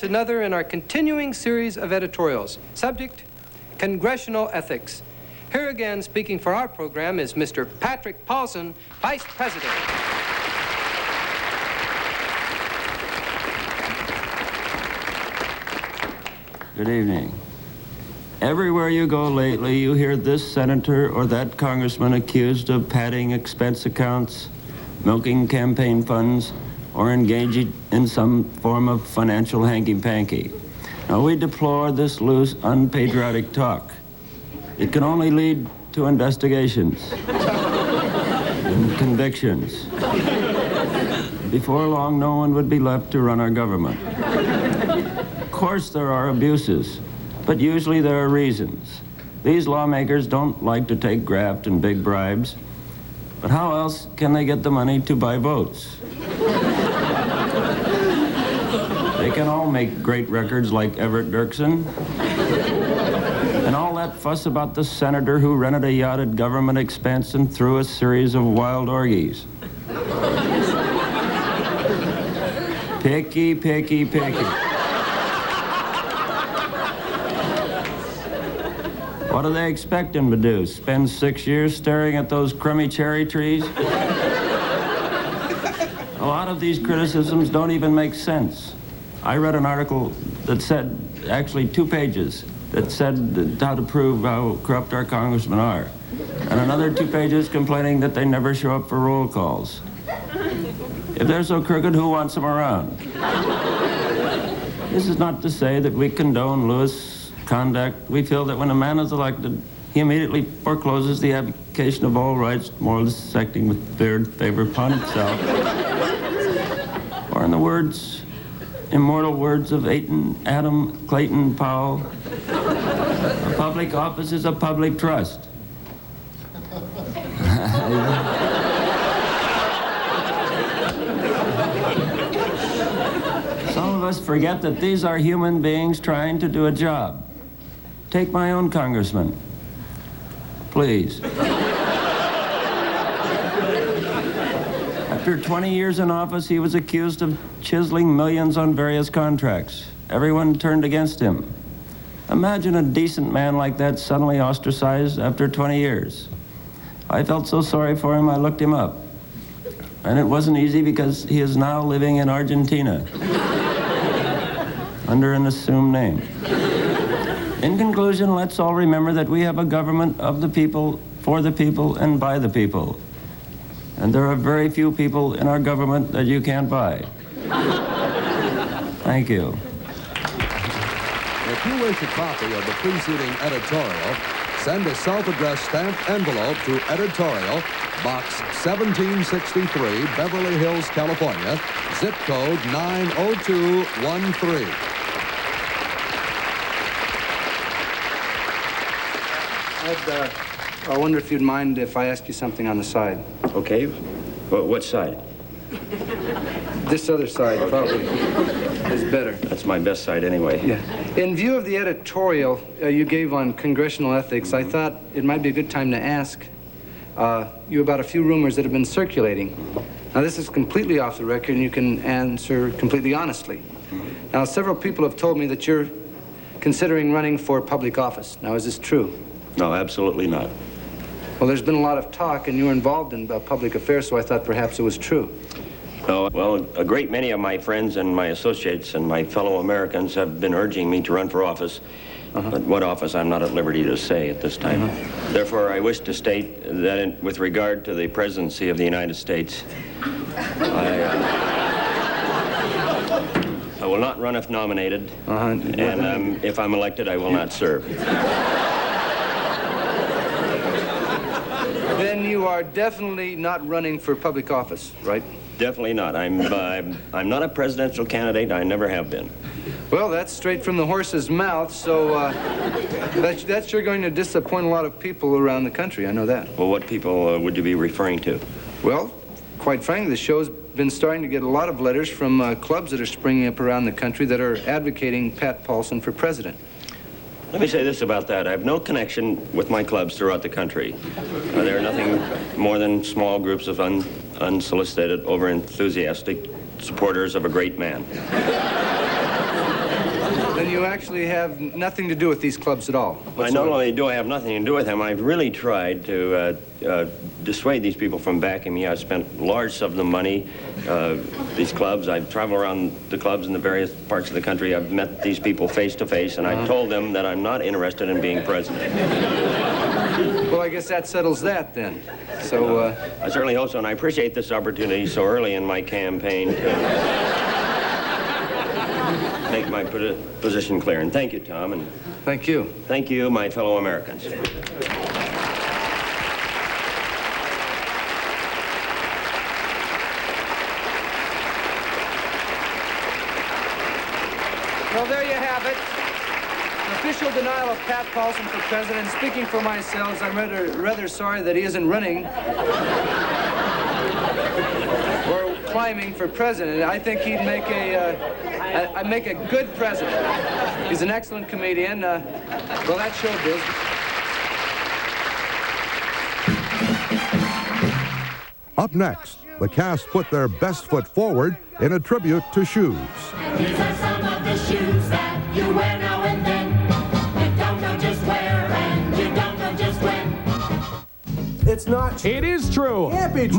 Another in our continuing series of editorials. Subject, Congressional Ethics. Here again, speaking for our program, is Mr. Patrick Paulsen, Vice President. Good evening. Everywhere you go lately, you hear this senator or that congressman accused of padding expense accounts, milking campaign funds, or engaging in some form of financial hanky-panky. Now, we deplore this loose, unpatriotic talk. It can only lead to investigations and convictions. Before long, no one would be left to run our government. Of course, there are abuses, but usually there are reasons. These lawmakers don't like to take graft and big bribes, but how else can they get the money to buy votes? They can all make great records like Everett Dirksen. And all that fuss about the senator who rented a yacht at government expense and threw a series of wild orgies. Picky, picky, picky. What do they expect him to do? Spend 6 years staring at those crummy cherry trees? A lot of these criticisms don't even make sense. I read an article that said, actually 2 pages, that said how to prove how corrupt our congressmen are. And another 2 pages complaining that they never show up for roll calls. If they're so crooked, who wants them around? This is not to say that we condone Lewis' conduct. We feel that when a man is elected, he immediately forecloses the abdication of all rights, morals acting with feared favor upon itself. Or in the immortal words of Adam Clayton Powell, a public office is a public trust. Some of us forget that these are human beings trying to do a job. Take my own congressman, please. After 20 years in office, he was accused of chiseling millions on various contracts. Everyone turned against him. Imagine a decent man like that suddenly ostracized after 20 years. I felt so sorry for him, I looked him up. And it wasn't easy because he is now living in Argentina under an assumed name. In conclusion, let's all remember that we have a government of the people, for the people, and by the people. And there are very few people in our government that you can't buy. Thank you. If you wish a copy of the preceding editorial, send a self-addressed stamped envelope to Editorial, Box 1763, Beverly Hills, California, zip code 90213. I wonder if you'd mind if I ask you something on the side. Okay. Well, what side? This other side, okay. Probably is better. That's my best side anyway. Yeah. In view of the editorial you gave on congressional ethics, I thought it might be a good time to ask you about a few rumors that have been circulating. Now, this is completely off the record, and you can answer completely honestly. Now, several people have told me that you're considering running for public office. Now, is this true? No, absolutely not. Well, there's been a lot of talk, and you were involved in public affairs, so I thought perhaps it was true. No, well, a great many of my friends and my associates and my fellow Americans have been urging me to run for office. But what office, I'm not at liberty to say at this time. Therefore, I wish to state that with regard to the presidency of the United States, I will not run if nominated, and if I'm elected, I will not serve. Then you are definitely not running for public office, right? Definitely not. I'm not a presidential candidate. I never have been. Well, that's straight from the horse's mouth, so that's sure going to disappoint a lot of people around the country. I know that. Well, what people would you be referring to? Well, quite frankly, the show's been starting to get a lot of letters from clubs that are springing up around the country that are advocating Pat Paulsen for president. Let me say this about that. I have no connection with my clubs throughout the country. They're nothing more than small groups of unsolicited, over-enthusiastic supporters of a great man. Then you actually have nothing to do with these clubs at all? Not only do I have nothing to do with them, I've really tried to dissuade these people from backing me. I've spent large sums of the money, these clubs. I've traveled around the clubs in the various parts of the country. I've met these people face to face, and I've told them that I'm not interested in being president. Well, I guess that settles that then. So, I certainly hope so, and I appreciate this opportunity so early in my campaign to make my position clear. And thank you, Tom. And thank you. Thank you, my fellow Americans. Well, there you have it. An official denial of Pat Paulsen for president. Speaking for myself, I'm rather sorry that he isn't running or climbing for president. I think he'd make a good president. He's an excellent comedian. Well, that's showbiz. Up next, the cast put their best foot forward in a tribute to shoes. These are some of the shoes that you wear now and then. You don't know just where and you don't know just when. It's not true. It is true. Can't be true.